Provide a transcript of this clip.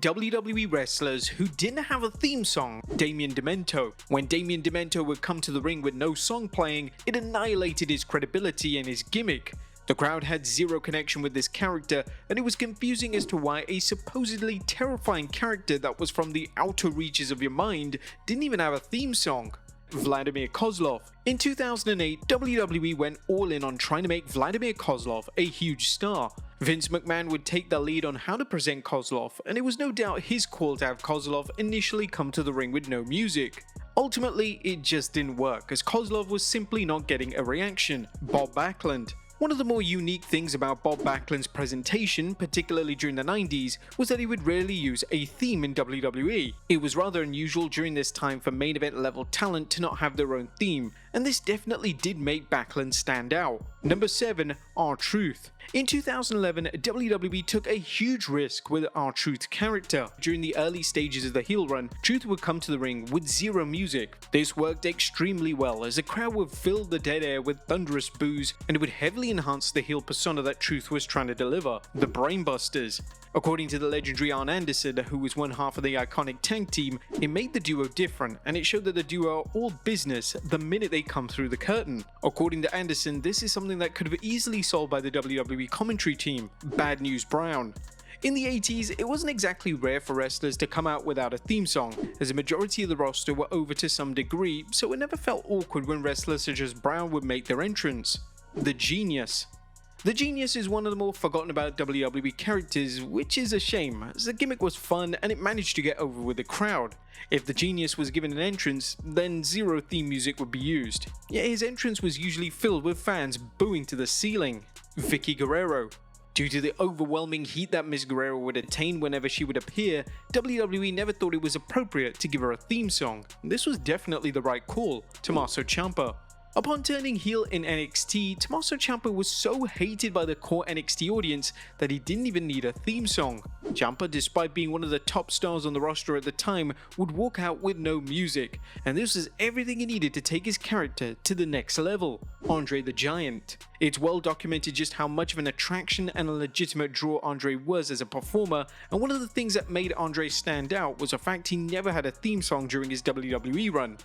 WWE wrestlers who didn't have a theme song. Damien Demento. When Damien Demento would come to the ring with no song playing, it annihilated his credibility and his gimmick. The crowd had zero connection with this character, and it was confusing as to why a supposedly terrifying character that was from the outer reaches of your mind didn't even have a theme song. Vladimir Kozlov. In 2008, WWE went all in on trying to make Vladimir Kozlov a huge star. Vince McMahon would take the lead on how to present Kozlov, and it was no doubt his call to have Kozlov initially come to the ring with no music. Ultimately, it just didn't work, as Kozlov was simply not getting a reaction. Bob Backlund. One of the more unique things about Bob Backlund's presentation, particularly during the 90s, was that he would rarely use a theme in WWE. It was rather unusual during this time for main event level talent to not have their own theme, and this definitely did make Backlund stand out. Number 7. R-Truth. In 2011, WWE took a huge risk with R-Truth's character. During the early stages of the heel run, Truth would come to the ring with zero music. This worked extremely well, as the crowd would fill the dead air with thunderous boos, and it would heavily enhance the heel persona that Truth was trying to deliver, the Brainbusters. According to the legendary Arn Anderson, who was one half of the iconic tag team, it made the duo different, and it showed that the duo are all business the minute they come through the curtain. According to Anderson, this is something that could have easily solved by the WWE commentary team. Bad News Brown. In the 80s, it wasn't exactly rare for wrestlers to come out without a theme song, as a majority of the roster were over to some degree, so it never felt awkward when wrestlers such as Brown would make their entrance. The Genius. The Genius is one of the more forgotten about WWE characters, which is a shame, as the gimmick was fun and it managed to get over with the crowd. If the Genius was given an entrance, then zero theme music would be used, yet his entrance was usually filled with fans booing to the ceiling. Vicky Guerrero. Due to the overwhelming heat that Ms. Guerrero would attain whenever she would appear, WWE never thought it was appropriate to give her a theme song. This was definitely the right call. Tommaso Ciampa. Upon turning heel in NXT, Tommaso Ciampa was so hated by the core NXT audience that he didn't even need a theme song. Ciampa, despite being one of the top stars on the roster at the time, would walk out with no music, and this was everything he needed to take his character to the next level. Andre the Giant. It's well documented just how much of an attraction and a legitimate draw Andre was as a performer, and one of the things that made Andre stand out was the fact he never had a theme song during his WWE run.